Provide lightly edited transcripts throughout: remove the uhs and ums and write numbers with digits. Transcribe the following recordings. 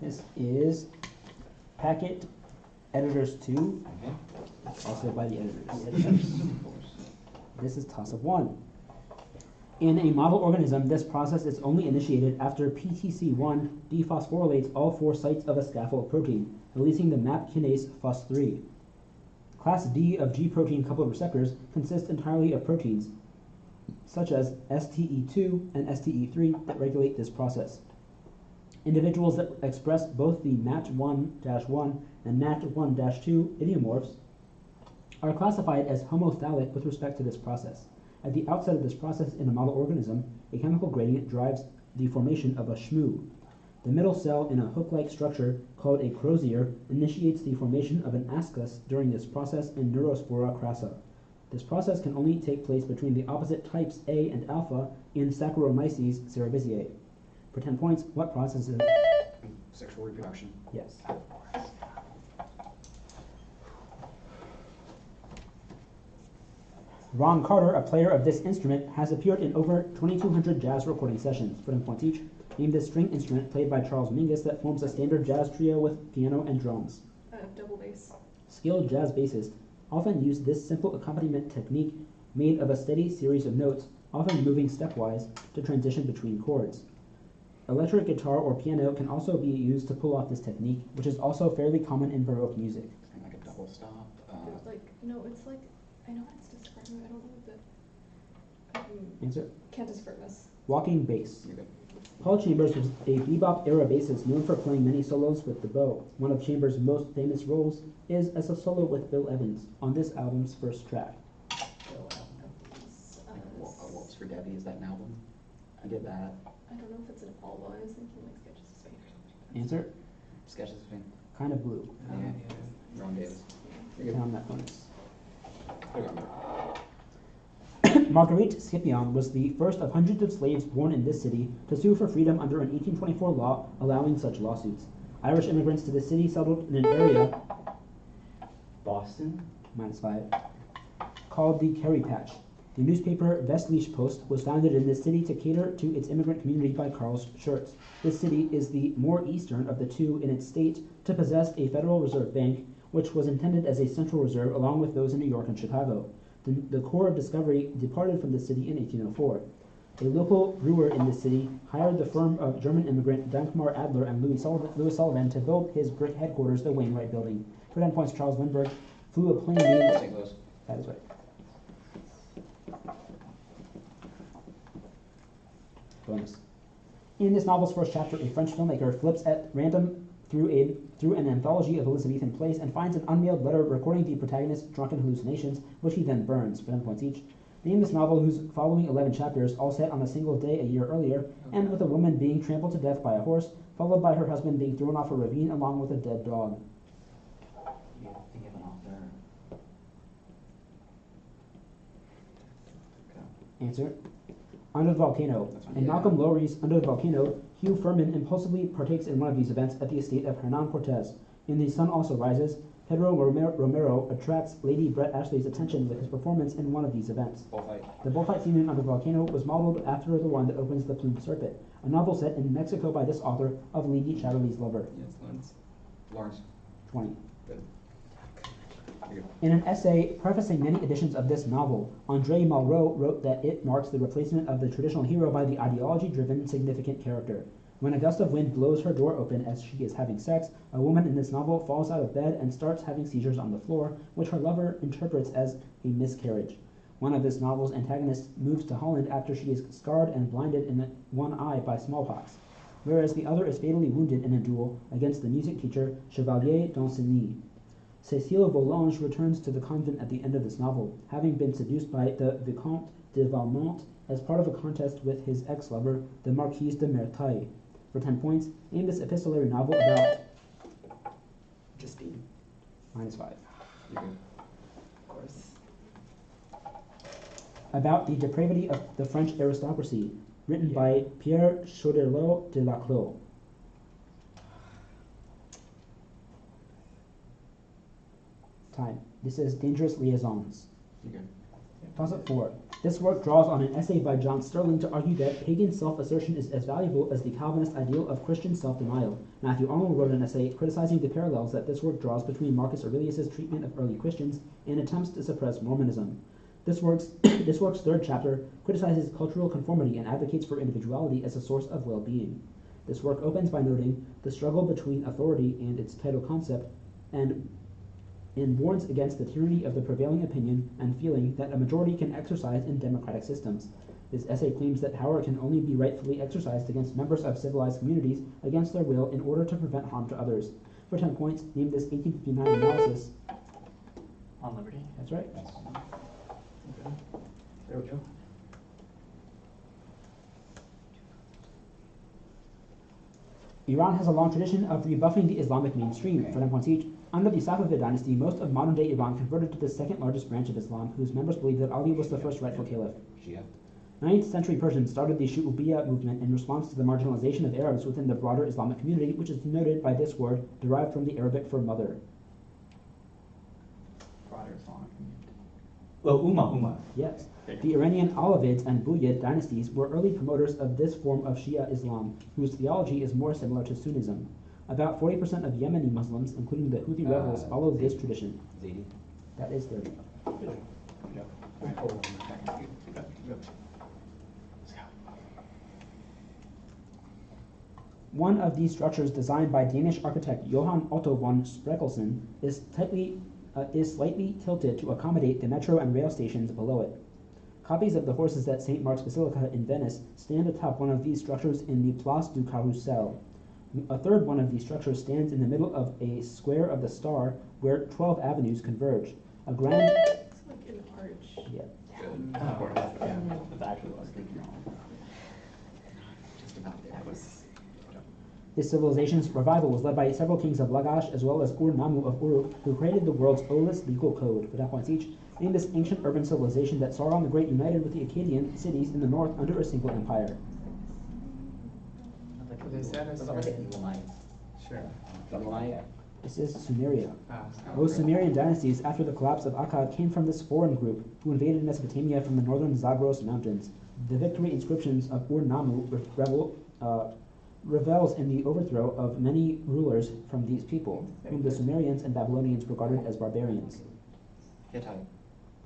This is Packet Editors 2, also by the editors. This is toss of 1. In a model organism, this process is only initiated after PTC1 dephosphorylates all 4 sites of a scaffold protein, releasing the MAP kinase FOS3. Class D of G protein coupled receptors consist entirely of proteins, such as STE2 and STE3, that regulate this process. Individuals that express both the MAT1-1 and MAT1-2 idiomorphs are classified as homothallic with respect to this process. At the outset of this process in a model organism, a chemical gradient drives the formation of a shmoo. The middle cell in a hook-like structure called a crosier initiates the formation of an ascus during this process in Neurospora crassa. This process can only take place between the opposite types A and alpha in Saccharomyces cerevisiae. For 10 points, what process is it? Sexual reproduction. Yes. Ron Carter, a player of this instrument, has appeared in over 2,200 jazz recording sessions. For 10 points each, name this string instrument played by Charles Mingus that forms a standard jazz trio with piano and drums. Double bass. Skilled jazz bassists often use this simple accompaniment technique made of a steady series of notes, often moving stepwise, to transition between chords. Electric guitar or piano can also be used to pull off this technique, which is also fairly common in Baroque music. And like a double stop. It's like, I know it's described, I don't know what the... Answer? Cantus firmus. Walking bass. You're good. Paul Chambers was a bebop-era bassist known for playing many solos with the bow. One of Chambers' most famous roles is as a solo with Bill Evans on this album's first track. Bill Evans. Waltz for Debbie, is that an album? I did that. I don't know if it's an album. I was thinking like Sketches of Spain or something. Answer? Sketches of Spain. Kind of blue. Ron Davis. And on that bonus. Good one. Marguerite Scipion was the first of hundreds of slaves born in this city to sue for freedom under an 1824 law allowing such lawsuits. Irish immigrants to the city settled in an area Boston? -5 called the Kerry Patch. The newspaper Westliche Post was founded in this city to cater to its immigrant community by Carl Schurz. This city is the more eastern of the two in its state to possess a Federal Reserve Bank, which was intended as a central reserve along with those in New York and Chicago. The Corps of Discovery departed from the city in 1804. A local brewer in this city hired the firm of German immigrant Dankmar Adler and Louis Sullivan to build his brick headquarters, the Wainwright Building. For 10 points, Charles Lindbergh flew a plane named... St. Louis. That is right. Bonus. In this novel's first chapter, a French filmmaker flips at random through an anthology of Elizabethan plays and finds an unmailed letter recording the protagonist's drunken hallucinations, which he then burns. For 10 points each. Name this novel whose following 11 chapters, all set on a single day a year earlier, end with a woman being trampled to death by a horse, followed by her husband being thrown off a ravine along with a dead dog. You have to give an author. Answer. Under the Volcano. In Malcolm Lowry's Under the Volcano, Hugh Furman impulsively partakes in one of these events at the estate of Hernan Cortez. In The Sun Also Rises, Pedro Romero attracts Lady Brett Ashley's attention with his performance in one of these events. Bullfight. The bullfight scene in Under the Volcano was modeled after the one that opens The Plumed Serpent, a novel set in Mexico by this author of Lady Chatterley's Lover. Yes, Lawrence. Lawrence. 20. Good. You're good. In an essay prefacing many editions of this novel, André Malraux wrote that it marks the replacement of the traditional hero by the ideology-driven, significant character. When a gust of wind blows her door open as she is having sex, a woman in this novel falls out of bed and starts having seizures on the floor, which her lover interprets as a miscarriage. One of this novel's antagonists moves to Holland after she is scarred and blinded in one eye by smallpox, whereas the other is fatally wounded in a duel against the music teacher Chevalier d'Ancenis. Cécile Volanges returns to the convent at the end of this novel, having been seduced by the Vicomte de Valmont as part of a contest with his ex-lover, the Marquise de Merteuil. For 10 points, name this epistolary novel about... Justine. -5. You're good. Of course. About the depravity of the French aristocracy, written by Pierre Choderlos de Laclos. Time. This is Dangerous Liaisons. You're good. Toss up 4. This work draws on an essay by John Sterling to argue that pagan self-assertion is as valuable as the Calvinist ideal of Christian self-denial. Matthew Arnold wrote an essay criticizing the parallels that this work draws between Marcus Aurelius' treatment of early Christians and attempts to suppress Mormonism. This work's third chapter criticizes cultural conformity and advocates for individuality as a source of well-being. This work opens by noting the struggle between authority and its title concept and warns against the tyranny of the prevailing opinion and feeling that a majority can exercise in democratic systems. This essay claims that power can only be rightfully exercised against members of civilized communities against their will in order to prevent harm to others. For 10 points, name this 1859 analysis. On liberty. That's right. Okay. There we go. Iran has a long tradition of rebuffing the Islamic mainstream. For 10 points each, under the Safavid dynasty, most of modern-day Iran converted to the second largest branch of Islam, whose members believed that Ali was the first rightful caliph. Shia. 9th century Persians started the Shu'ubiyya movement in response to the marginalization of Arabs within the broader Islamic community, which is denoted by this word derived from the Arabic for mother. Broader Islamic community. Well, Ummah. Yes. The Iranian Alavids and Buyid dynasties were early promoters of this form of Shia Islam, whose theology is more similar to Sunnism. About 40% of Yemeni Muslims, including the Houthi rebels, follow this tradition. Zaidi. That is 30. Good job. Alright, hold on a second. Keep up. Let's go. One of these structures, designed by Danish architect Johan Otto von Spreckelsen, is slightly tilted to accommodate the metro and rail stations below it. Copies of the horses at St. Mark's Basilica in Venice stand atop one of these structures in the Place du Carrousel. A third one of these structures stands in the middle of a square of the Star where 12 avenues converge. A grand... It's like an arch. Yeah. Of course. Yeah. That's actually what I was thinking wrong. Just about there. That was. This civilization's revival was led by several kings of Lagash as well as Ur-Nammu of Uruk, who created the world's oldest legal code, for 10 points each, named this ancient urban civilization that Sauron the Great united with the Akkadian cities in the north under a single empire. They said it's Like an Elamite. Sure. Elamite. This is Sumeria. Ah, Those Sumerian dynasties, after the collapse of Akkad, came from this foreign group who invaded Mesopotamia from the northern Zagros Mountains. The victory inscriptions of Ur-Nammu revels in the overthrow of many rulers from these people, whom the Sumerians and Babylonians regarded as barbarians. Hittite.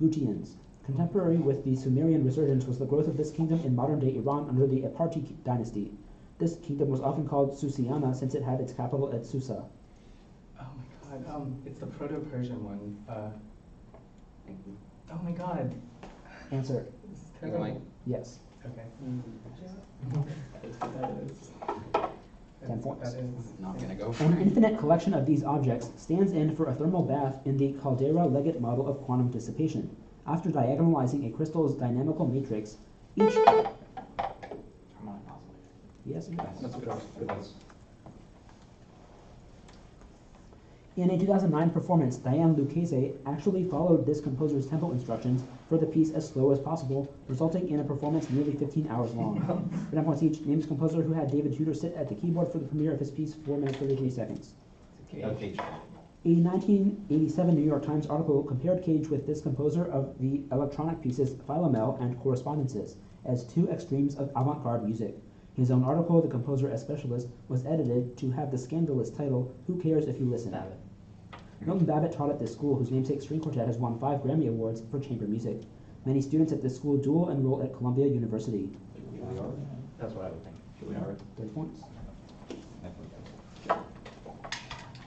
Gutians. Contemporary with the Sumerian resurgence was the growth of this kingdom in modern-day Iran under the Aparti dynasty. This kingdom was often called Susiana since it had its capital at Susa. oh my god, it's the Proto-Persian one. Thank you. Oh my god. Answer. This is terrible. Elamite. Yes. Okay. That is. 10 points. That is. Not gonna go for An it. infinite collection of these objects stands in for a thermal bath in the Caldera-Leggett model of quantum dissipation. After diagonalizing a crystal's dynamical matrix, each... Harmonic oscillator. Yes, it does. That's good. In a 2009 performance, Diane Lucchese actually followed this composer's tempo instructions for the piece as slow as possible, resulting in a performance nearly 15 hours long. For 10 points each, name this composer who had David Tudor sit at the keyboard for the premiere of his piece, 4 minutes 33 seconds. Cage. A 1987 New York Times article compared Cage with this composer of the electronic pieces Philomel and Correspondences as two extremes of avant-garde music. His own article, The Composer as Specialist, was edited to have the scandalous title, Who Cares If You Listen? Babbitt. Milton Babbitt taught at this school, whose namesake string quartet has won 5 Grammy Awards for chamber music. Many students at this school dual enroll at Columbia University. That's what I would think. Juilliard. 30 points.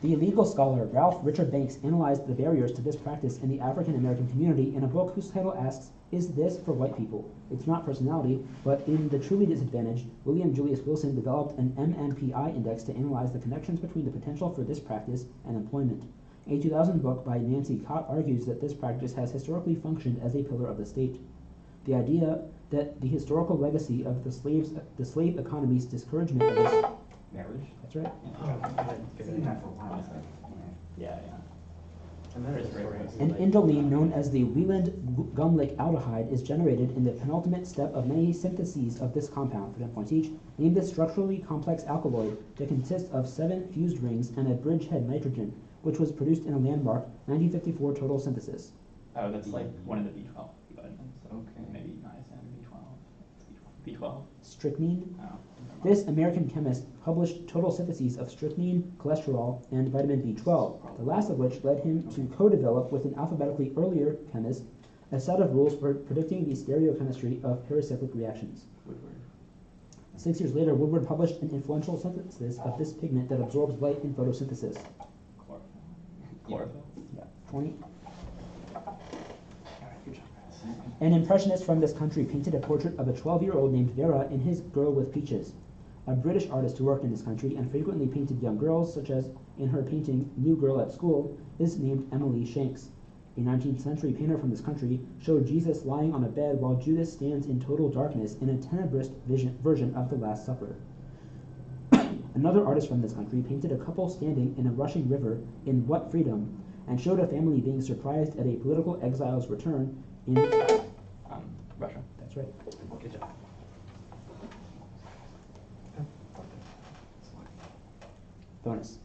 The legal scholar Ralph Richard Banks analyzed the barriers to this practice in the African American community in a book whose title asks, Is this for white people? It's not personality, but in The Truly Disadvantaged, William Julius Wilson developed an MNPI index to analyze the connections between the potential for this practice and employment. A 2000 book by Nancy Cott argues that this practice has historically functioned as a pillar of the state. The idea that the historical legacy of the slave economy's discouragement of this... Marriage? That's right. I've seen that for a while. Yeah. An indolene known as the Wieland-Gumlick aldehyde is generated in the penultimate step of many syntheses of this compound, for 10 points each. Name this structurally complex alkaloid that consists of 7 fused rings and a bridgehead nitrogen, which was produced in a landmark 1954 total synthesis. Oh, that's like one of the B12 vitamins. So Okay. maybe B12. Strychnine. Oh. This American chemist published total syntheses of strychnine, cholesterol, and vitamin B12, the last of which led him to co-develop with an alphabetically earlier chemist a set of rules for predicting the stereochemistry of pericyclic reactions. Woodward. 6 years later, Woodward published an influential synthesis of this pigment that absorbs light in photosynthesis. Chlorophyll. Chlorophyll. Yeah, point. Alright, good job, guys. An impressionist from this country painted a portrait of a 12-year-old named Vera in his Girl with Peaches. A British artist who worked in this country and frequently painted young girls, such as in her painting New Girl at School, is named Emily Shanks. A 19th century painter from this country showed Jesus lying on a bed while Judas stands in total darkness in a tenebrous version of the Last Supper. Another artist from this country painted a couple standing in a rushing river in What Freedom, and showed a family being surprised at a political exile's return in Russia. That's right. Good job. Bonus.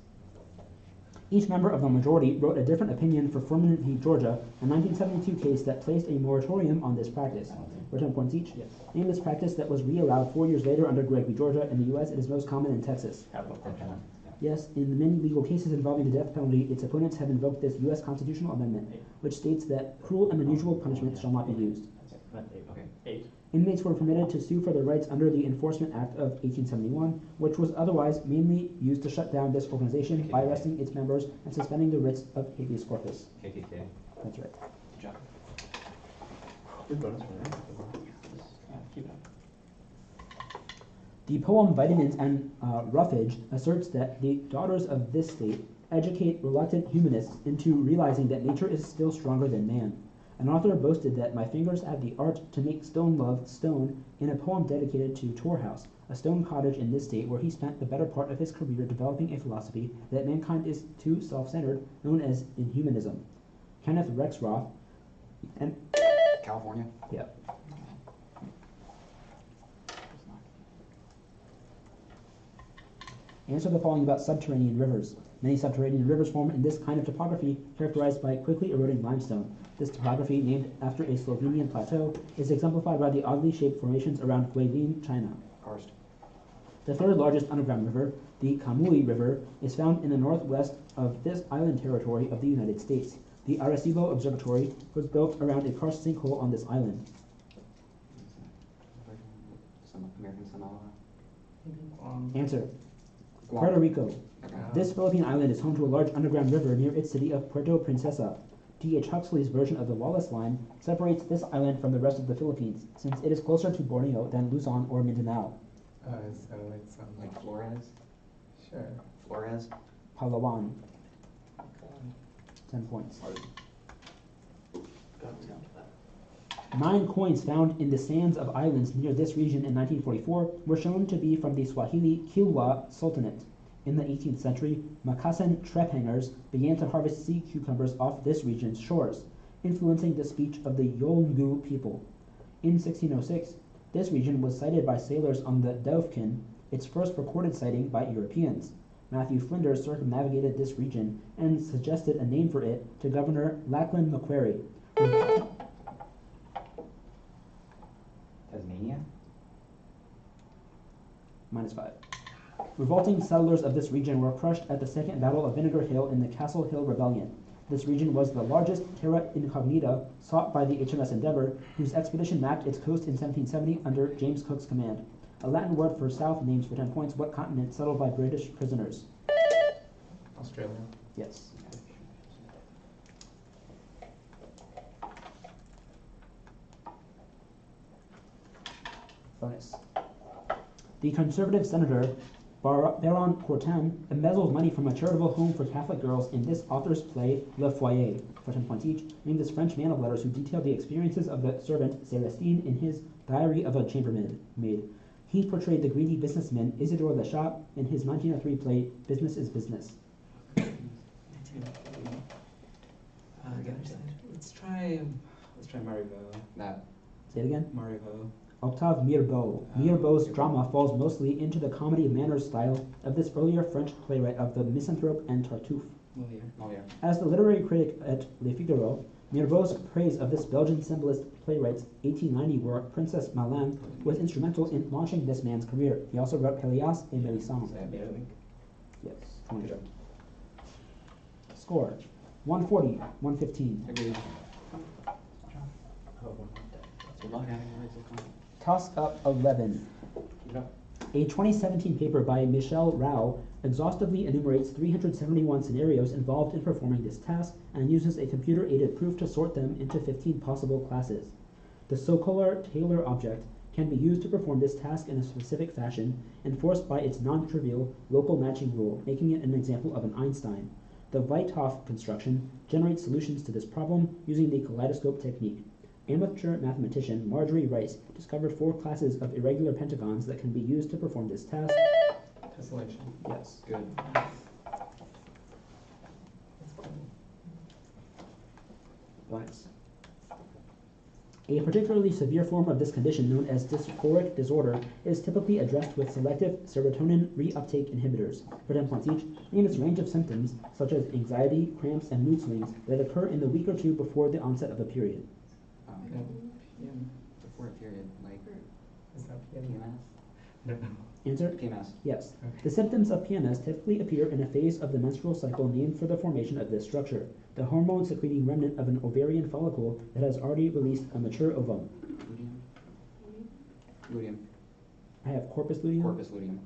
Each member of the majority wrote a different opinion for Furman v. Georgia, a 1972 case that placed a moratorium on this practice. For 10 points each. Yes. Name this practice that was re-allowed 4 years later under Gregg v. Georgia. In the U.S., it is most common in Texas. Capital punishment. Yes, in the many legal cases involving the death penalty, its opponents have invoked this U.S. constitutional amendment, which states that cruel and unusual punishment shall not be used. Okay. 8. Inmates were permitted to sue for their rights under the Enforcement Act of 1871, which was otherwise mainly used to shut down this organization by arresting its members and suspending the writs of habeas corpus. KKK. That's right. Good job. Good bonus for that. Yeah, keep it up. The poem Vitamins and Roughage asserts that the daughters of this state educate reluctant humanists into realizing that nature is still stronger than man. An author boasted that my fingers have the art to make stone love stone in a poem dedicated to Tor House, a stone cottage in this state where he spent the better part of his career developing a philosophy that mankind is too self-centered, known as Inhumanism. Kenneth Rexroth and California. yeah. Answer the following about subterranean rivers. Many subterranean rivers form in this kind of topography, characterized by quickly eroding limestone. This topography, named after a Slovenian plateau, is exemplified by the oddly shaped formations around Guilin, China. Karst. The third largest underground river, the Kamui River, is found in the northwest of this island territory of the United States. The Arecibo Observatory was built around a karst sinkhole on this island. Some American Samoa. Answer. Guam. Puerto Rico. Okay. This Philippine island is home to a large underground river near its city of Puerto Princesa. D.H. Huxley's version of the Wallace Line separates this island from the rest of the Philippines, since it is closer to Borneo than Luzon or Mindanao. So it's Like Flores. sure. Flores. Palawan, 10 points. 9 coins found in the sands of islands near this region in 1944 were shown to be from the Swahili Kilwa Sultanate. In the 18th century, Makasan trephangers began to harvest sea cucumbers off this region's shores, influencing the speech of the Yolngu people. In 1606, this region was sighted by sailors on the Dovkin, its first recorded sighting by Europeans. Matthew Flinders circumnavigated this region and suggested a name for it to Governor Lachlan Macquarie. Tasmania. -5. Revolting settlers of this region were crushed at the Second Battle of Vinegar Hill in the Castle Hill Rebellion. This region was the largest terra incognita sought by the HMS Endeavour, whose expedition mapped its coast in 1770 under James Cook's command. A Latin word for south names for 10 points what continent settled by British prisoners. Australia. Yes. Bonus. The conservative senator Baron Courtin embezzled money from a charitable home for Catholic girls in this author's play Le Foyer, for 10 points each, named this French man of letters who detailed the experiences of the servant Celestine in his Diary of a Chambermaid. He portrayed the greedy businessman Isidore Lechat in his 1903 play Business is Business. Let's try Marivaux. That. Say it again. Marivaux. Octave Mirbeau. Mirbeau's drama falls mostly into the comedy of manners style of this earlier French playwright of the Misanthrope and Tartuffe. Molière. Oh yeah. As the literary critic at Le Figaro, Mirbeau's praise of this Belgian symbolist playwright's 1890 work, Princess Malin, was instrumental in launching this man's career. He also wrote Pelléas et Mélisande. Yes, 20. Score, 140, 115. Agreed. Oh, one. Good luck adding words of comment. Toss up 11. Yep. A 2017 paper by Michel Rao exhaustively enumerates 371 scenarios involved in performing this task and uses a computer-aided proof to sort them into 15 possible classes. The so-called Taylor object can be used to perform this task in a specific fashion, enforced by its non-trivial local matching rule, making it an example of an Einstein. The Wythoff construction generates solutions to this problem using the kaleidoscope technique. Amateur mathematician Marjorie Rice discovered 4 classes of irregular pentagons that can be used to perform this task. Tessellation. Yes. Good. Bonus. A particularly severe form of this condition, known as dysphoric disorder, is typically addressed with selective serotonin reuptake inhibitors. For 10 points each, name its range of symptoms, such as anxiety, cramps, and mood swings, that occur in the week or two before the onset of a period. PM. Before a period, like Is that PM? PMS? No. Answer? PMS. Yes. Okay. The symptoms of PMS typically appear in a phase of the menstrual cycle named for the formation of this structure, the hormone-secreting remnant of an ovarian follicle that has already released a mature ovum. Luteum. Luteum. I have corpus luteum. Corpus luteum.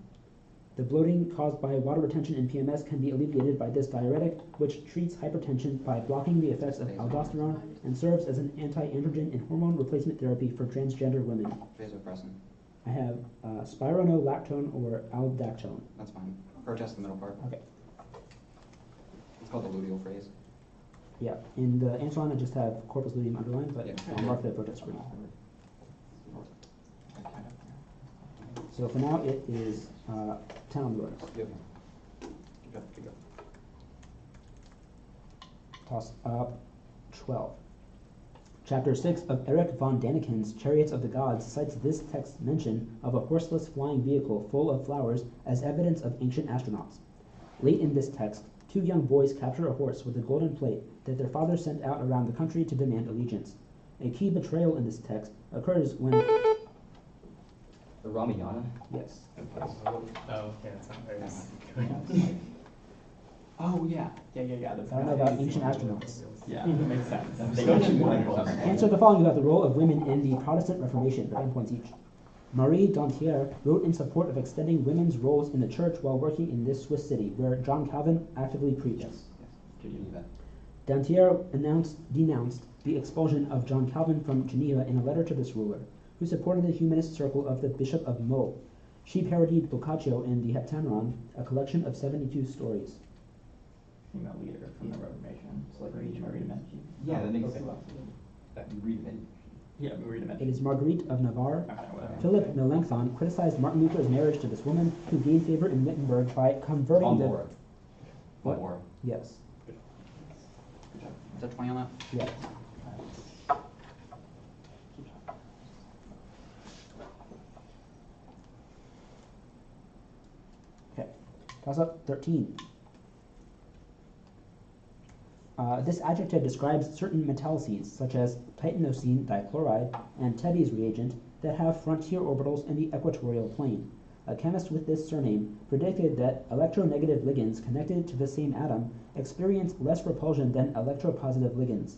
The bloating caused by water retention in PMS can be alleviated by this diuretic, which treats hypertension by blocking the effects of aldosterone and serves as an anti-androgen and hormone replacement therapy for transgender women. Vasopressin. I have spironolactone or aldactone. That's fine. Protest the middle part. Okay. It's called the luteal phrase. Yeah, in the answer line I just have corpus luteum underlined, but Yeah. I'll mark the protest for you. So for now it is 10 on the bonus. Yep. Good job. Toss up 12. Chapter 6 of Erich von Daniken's Chariots of the Gods cites this text's mention of a horseless flying vehicle full of flowers as evidence of ancient astronauts. Late in this text, 2 young boys capture a horse with a golden plate that their father sent out around the country to demand allegiance. A key betrayal in this text occurs when... The Ramayana? Yes. Oh, yeah, it's not very nice. Oh, yeah. Yeah. I don't know about ancient astronauts. Yeah, that makes sense. That was They so go much to more Michael. important. Answer the following about the role of women in the Protestant Reformation, for 10 points each. Marie Dantier wrote in support of extending women's roles in the church while working in this Swiss city, where John Calvin actively preached. Yes. Geneva. Dantier denounced the expulsion of John Calvin from Geneva in a letter to this ruler, who supported the humanist circle of the Bishop of Meaux. She parodied Boccaccio in the Heptameron, a collection of 72 stories. Female leader from the Reformation. It's like Marie de Medici. Yeah, that makes Okay. sense. That you read it. Yeah, Marie de It Medici. is Marguerite of Navarre. Okay, whatever. Philip Melanchthon criticized Martin Luther's marriage to this woman, who gained favor in Wittenberg by converting the... Laura. What? Laura. Yes. Good job. Is that 20 on that? Yes. Okay. Toss up 13. This adjective describes certain metallices, such as titanosine dichloride and Tebbe's reagent, that have frontier orbitals in the equatorial plane. A chemist with this surname predicted that electronegative ligands connected to the same atom experience less repulsion than electropositive ligands.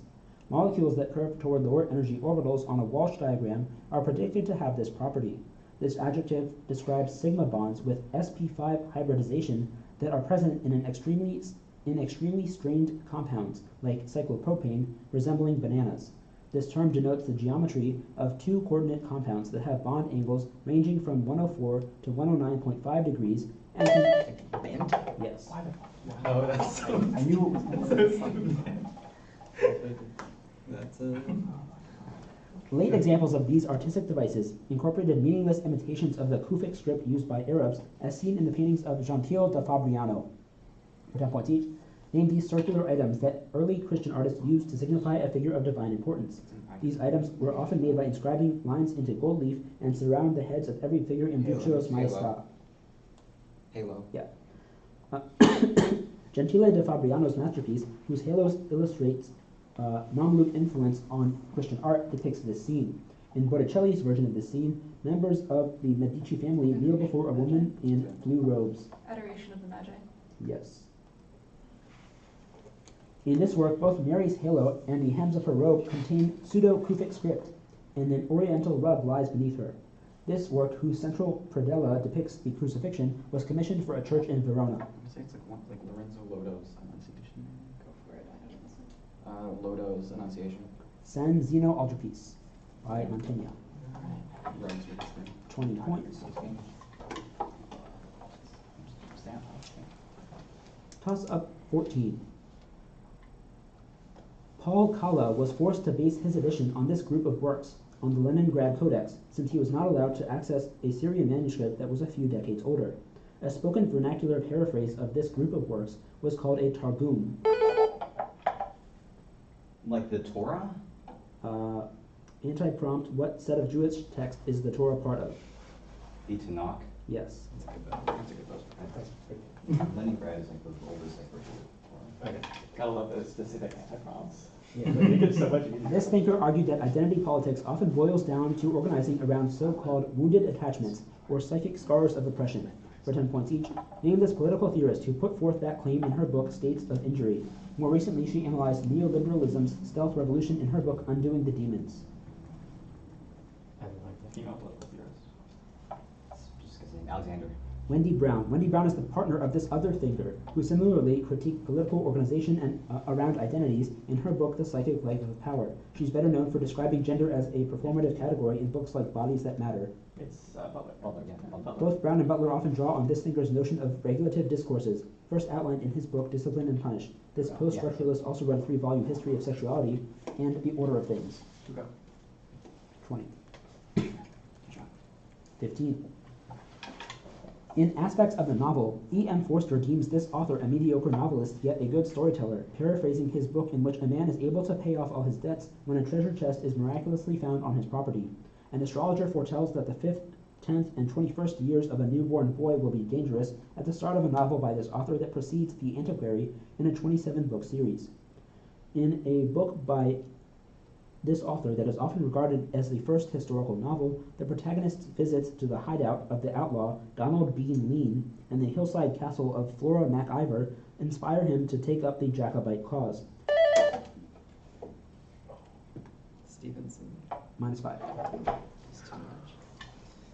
Molecules that curve toward lower energy orbitals on a Walsh diagram are predicted to have this property. This adjective describes sigma bonds with sp5 hybridization that are present in extremely strained compounds, like cyclopropane, resembling bananas. This term denotes the geometry of 2 coordinate compounds that have bond angles ranging from 104 to 109.5 degrees and can... Band? Yes. Why the fuck? Oh, that's so I knew it was so stupid. That's Late examples of these artistic devices incorporated meaningless imitations of the Kufic script used by Arabs, as seen in the paintings of Gentile da Fabriano. For 10 points each, name these circular items that early Christian artists used to signify a figure of divine importance. These items were often made by inscribing lines into gold leaf and surround the heads of every figure in Virtuos Maestra. Halo. Gentile da Fabriano's masterpiece, whose halos illustrates Mamluk influence on Christian art depicts this scene. In Botticelli's version of this scene, members of the Medici family kneel before a woman in blue robes. Adoration of the Magi. Yes. In this work, both Mary's halo and the hems of her robe contain pseudo-Kufic script, and an oriental rug lies beneath her. This work, whose central predella depicts the crucifixion, was commissioned for a church in Verona. I'm gonna say it's like Lorenzo Lodo's Annunciation. Go for it. I don't know this one. Lodo's Annunciation. San Zeno Altarpiece by Mantegna. Rose with the screen. 20 points. Toss up 14. Paul Kala was forced to base his edition on this group of works, on the Leningrad Codex, since he was not allowed to access a Syrian manuscript that was a few decades older. A spoken vernacular paraphrase of this group of works was called a Targum. Like the Torah? Anti-prompt, what set of Jewish text is the Torah part of? The Tanakh? Yes. That's a good post. Leningrad is like the oldest like version of Torah. Okay, gotta love those specific anti-prompts. Yeah. Make it so much easier. This thinker argued that identity politics often boils down to organizing around so-called wounded attachments or psychic scars of oppression. For 10 points each, name this political theorist who put forth that claim in her book States of Injury. More recently, she analyzed neoliberalism's stealth revolution in her book Undoing the Demons. I like the female political theorist. Just his name, Alexander. Wendy Brown. Wendy Brown is the partner of this other thinker, who similarly critiqued political organization and around identities in her book The Psychic Life of Power. She's better known for describing gender as a performative category in books like Bodies That Matter. It's Butler. Butler. Both Brown and Butler often draw on this thinker's notion of regulative discourses, first outlined in his book Discipline and Punish. This post-structuralist also wrote a 3-volume history of sexuality and the order of things. 20. 15. In aspects of the novel, E.M. Forster deems this author a mediocre novelist, yet a good storyteller, paraphrasing his book in which a man is able to pay off all his debts when a treasure chest is miraculously found on his property. An astrologer foretells that the 5th, 10th, and 21st years of a newborn boy will be dangerous at the start of a novel by this author that precedes The Antiquary in a 27-book series. In a book by this author that is often regarded as the first historical novel, the protagonist's visits to the hideout of the outlaw Donald Bean Lean and the hillside castle of Flora MacIver inspire him to take up the Jacobite cause. Stevenson. -5. It's too much.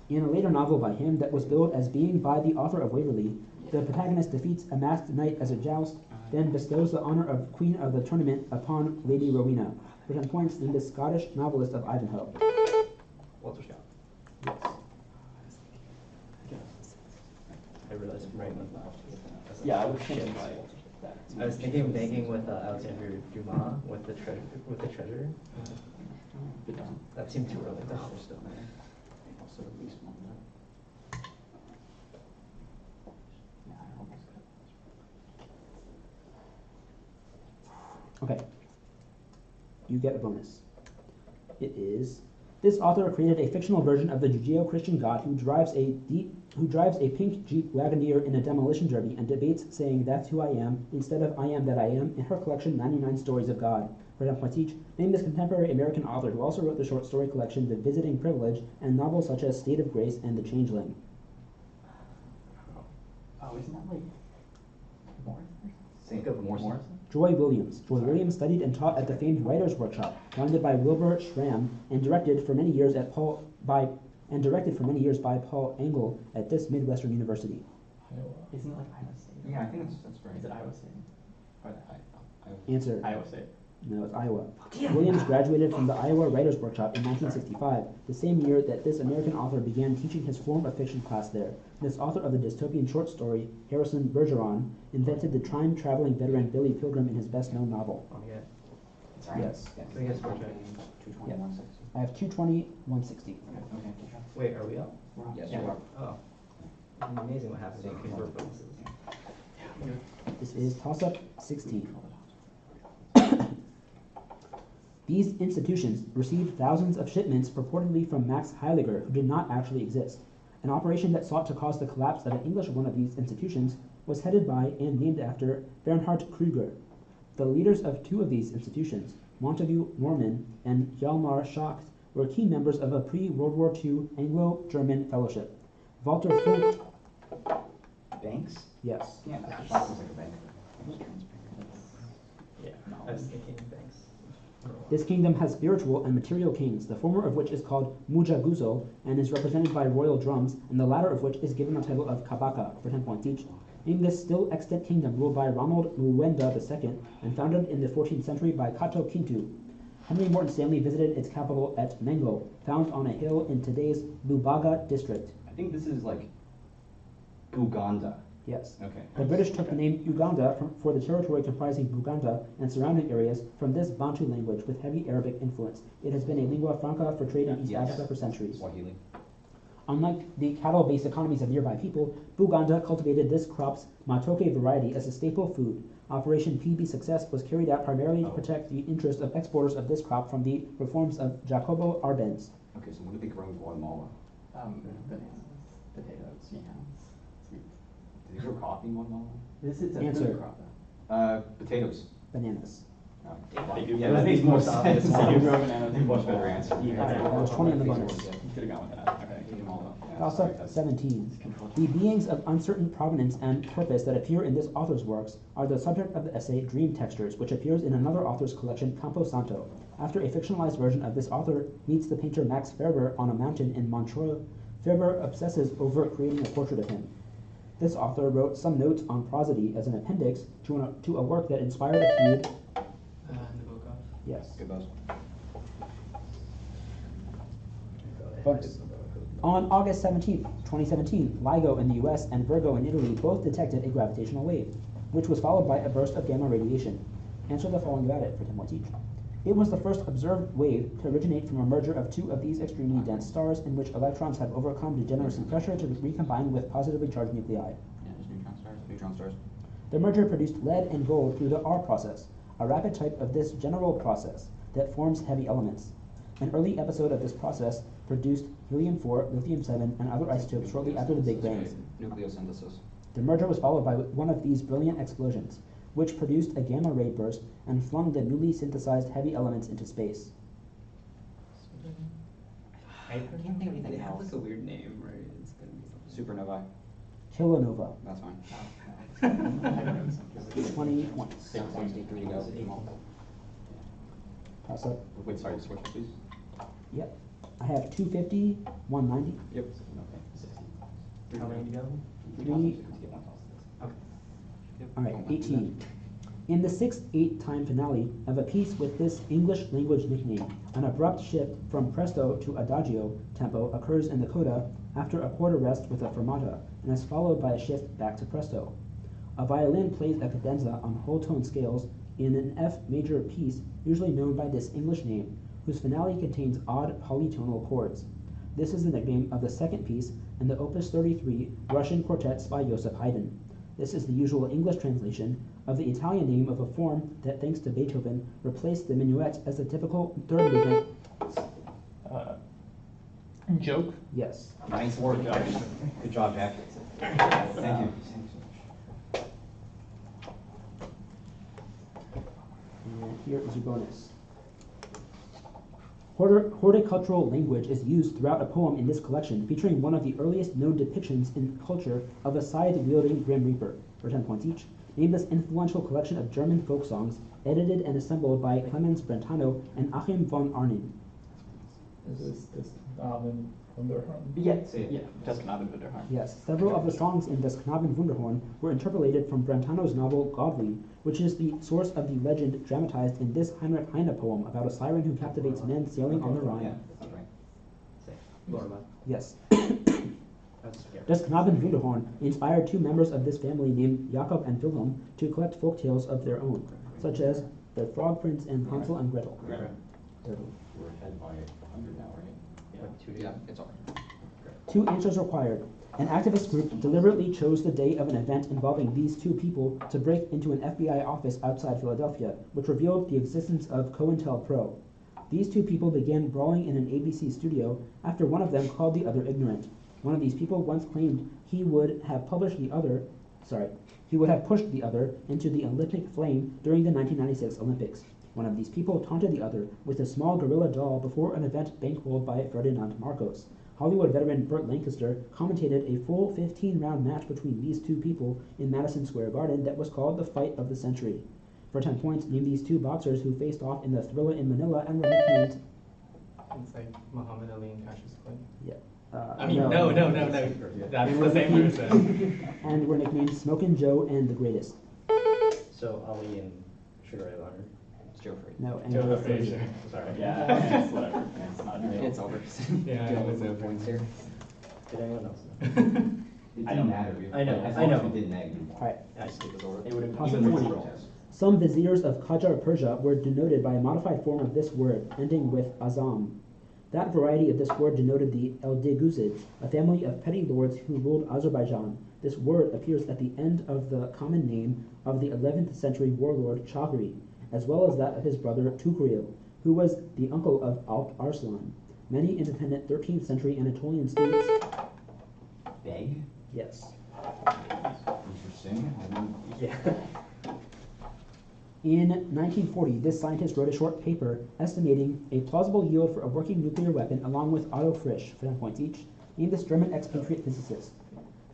In a later novel by him that was billed as being by the author of Waverley, the protagonist defeats a masked knight as a joust, then bestows the honor of Queen of the Tournament upon Lady Rowena. For 10 points, in the Scottish novelist of Ivanhoe. Walter Scott. Yes. I realized I'm writing with left. Yeah, I was thinking like that. I was thinking of banking with Alexander Dumas with the treasure. Good job. That seemed too early though. They're still there. Also released one. Yeah, I almost got it. Okay. You get a bonus. It is, this author created a fictional version of the Judeo-Christian God who drives a pink Jeep Wagoneer in a demolition derby and debates saying that's who I am instead of I am that I am in her collection 99 Stories of God. For 10 points each, name this contemporary American author who also wrote the short story collection The Visiting Privilege and novels such as State of Grace and The Changeling. Oh, isn't that like Morris? Think of Morrison. Joy Williams. Joy Williams studied and taught at the famed Writers' Workshop, founded by Wilbur Schramm, and directed for many years by Paul Engel at this Midwestern University. Isn't it like Iowa State? Yeah, I think that's right. Is it Iowa State? Or Answer. Iowa State. No, it's Iowa. Williams graduated from the Iowa Writers' Workshop in 1965, the same year that this American author began teaching his form of fiction class there. This author of the dystopian short story, Harrison Bergeron, invented the time-traveling veteran Billy Pilgrim in his best-known novel. Oh yeah. Sorry. Yes. I guess we're trying. 220, Yeah. 160. I have 220, 160. Okay, good job. Wait, are we up? Yes, Yeah. you are. Oh. It's amazing what happens when you convert bonuses. This is toss-up 16. These institutions received thousands of shipments purportedly from Max Heiliger, who did not actually exist. An operation that sought to cause the collapse of an English one of these institutions was headed by and named after Bernhard Krüger. The leaders of two of these institutions, Montagu Norman, and Hjalmar Schacht were key members of a pre-World War II Anglo-German fellowship. Walter Funk, Banks? yes. Yeah, Shock was like a bank. Yeah, I was thinking banks. This kingdom has spiritual and material kings, the former of which is called Mujaguzo and is represented by royal drums, and the latter of which is given the title of Kabaka for 10 points each. In this still extant kingdom ruled by Ronald Muwenda II and founded in the 14th century by Kato Kintu. Henry Morton Stanley visited its capital at Mengo, found on a hill in today's Lubaga district. I think this is like Buganda. Yes. Okay. The British took the name Uganda for the territory comprising Buganda and surrounding areas from this Bantu language with heavy Arabic influence. It has been a lingua franca for trade in East Yes. Africa for centuries. Swahili. Unlike the cattle-based economies of nearby people, Buganda cultivated this crop's matoke variety as a staple food. Operation PB Success was carried out primarily to protect the interest of exporters of this crop from the reforms of Jacobo Arbenz. Okay, so what do they grow in Guatemala? Bananas, potatoes, yams, sweet. Do they grow coffee in Guatemala? This is a Answer. food crop though. Potatoes. Bananas. Yeah, that makes more sense. They do grow bananas. Much better answer. That was 20 on the bonus. You could have gone with that. Okay, take them all up. Yeah, Toss sorry, up that's- 17. The beings of uncertain provenance and purpose that appear in this author's works are the subject of the essay Dream Textures, which appears in another author's collection, Campo Santo. After a fictionalized version of this author meets the painter Max Ferber on a mountain in Montreux, Ferber obsesses over creating a portrait of him. This author wrote some notes on prosody as an appendix to a work that inspired a feud. Nabokov. Yes. Good buzz. Bonus. On August 17th, 2017, LIGO in the US and Virgo in Italy both detected a gravitational wave, which was followed by a burst of gamma radiation. Answer the following about it for 10 points each. It was the first observed wave to originate from a merger of two of these extremely dense stars in which electrons have overcome degeneracy pressure to recombine with positively charged nuclei. Yeah, there's neutron stars. Neutron stars. The merger produced lead and gold through the R process, a rapid type of this general process that forms heavy elements. An early episode of this process produced helium-4, lithium-7, and other isotopes shortly after the Big Bang. Nucleosynthesis. The merger was followed by one of these brilliant explosions, which produced a gamma-ray burst and flung the newly synthesized heavy elements into space. I can't think of anything They have else. like a weird name, right? It's gonna be something. Supernovae. Kilonova, That's fine. 20 points. 6.83 to go. Toss up. Wait, sorry, switch please. Yep. I have 250, 190. Yep. How many to go? Three. All right, 18. In the 6/8 time finale of a piece with this English language nickname, an abrupt shift from presto to adagio tempo occurs in the coda after a quarter rest with a fermata, and is followed by a shift back to presto. A violin plays a cadenza on whole tone scales in an F major piece usually known by this English name, whose finale contains odd polytonal chords. This is the nickname of the second piece in the Opus 33 Russian quartets by Joseph Haydn. This is the usual English translation of the Italian name of a form that, thanks to Beethoven, replaced the minuet as the typical third movement. Joke. Yes. Nice work, Jack. Good job, Jack. Thank you. And here is your bonus. Horticultural language is used throughout a poem in this collection, featuring one of the earliest known depictions in culture of a scythe-wielding Grim Reaper, for 10 points each. Name this influential collection of German folk songs, edited and assembled by Clemens Brentano and Achim von Arnim. Is this Abend Wunderhorn? Yeah, just Knaben Wunderhorn. Yes, several of the songs in Das Knaben Wunderhorn were interpolated from Brentano's novel Godly, which is the source of the legend dramatized in this Heinrich Heine poem about a siren who captivates men sailing on the Yeah, Rhine. that's right. Lorma. Yes. That's scared. Das Knaben Wunderhorn inspired two members of this family named Jakob and Wilhelm to collect folk tales of their own, such as The Frog Prince and Hansel and Gretel. Right. Turtle. We're ahead by 100 now, right? Like 2 to Yeah, go. it's all right. 2 answers required. An activist group deliberately chose the day of an event involving these two people to break into an FBI office outside Philadelphia, which revealed the existence of COINTELPRO. These two people began brawling in an ABC studio after one of them called the other ignorant. One of these people once claimed he would have pushed the other into the Olympic flame during the 1996 Olympics. One of these people taunted the other with a small gorilla doll before an event bankrolled by Ferdinand Marcos. Hollywood veteran Burt Lancaster commentated a full 15-round match between these two people in Madison Square Garden that was called the Fight of the Century. For 10 points, name these two boxers who faced off in the Thriller in Manila and were nicknamed... It's like Muhammad Ali and Cassius Clay. Yeah. I mean, no. That's the same person. And were nicknamed Smokin' Joe and the Greatest. So Ali and Sugar Ray Leonard. It's Joe Frazier. No, and Joe Joe Frazier. Frazier. Sorry. Yeah, it's whatever. It's not real. It's over. Yeah, Do you it want was more over. points here? Did anyone else know? It I didn't don't- matter. I know, As I long as know. we did negative. Alright. I just think it was over. It would have Toss even a with 20. protest. Some viziers of Qajar Persia were denoted by a modified form of this word, ending with azam. That variety of this word denoted the Eldeguzids, a family of petty lords who ruled Azerbaijan. This word appears at the end of the common name of the 11th century warlord Chagri, as well as that of his brother Tugril, who was the uncle of Alp Arslan. Many independent 13th century Anatolian states... Beg? Yes. Interesting. I mean, Yeah. In 1940, this scientist wrote a short paper estimating a plausible yield for a working nuclear weapon along with Otto Frisch, for 10 points each, named this German expatriate physicist.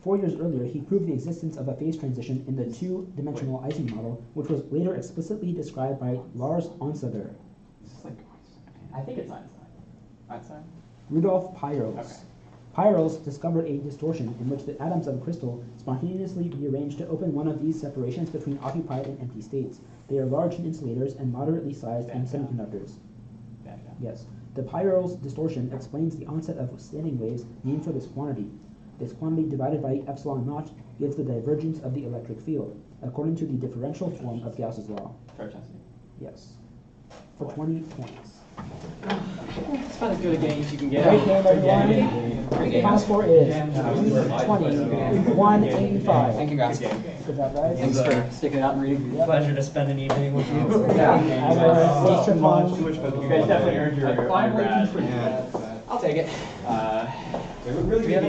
4 years earlier, he proved the existence of a phase transition in the two-dimensional Ising model, which was later explicitly described by Lars Onsager. This is like, I think it's Einstein. Einstein? Rudolf Peierls. Okay. Peierls discovered a distortion in which the atoms of a crystal spontaneously rearrange to open one of these separations between occupied and empty states. They are large in insulators and moderately sized in semiconductors. Yeah. Yes. The Peierls distortion explains the onset of standing waves named for this quantity. This quantity divided by epsilon naught gives the divergence of the electric field, according to the differential form of Gauss's law. Charge-Chesney. Yes. For 20 points. It's about as good a game as you can get. Great game, everyone. The final score is 20, 185. And congrats. Good job, guys. Thanks for sticking it out and reading. Yep. Pleasure to spend an evening with you. Yeah. Have a safe trip home. You guys definitely earned your grad. Yeah. I'll take it. It would really be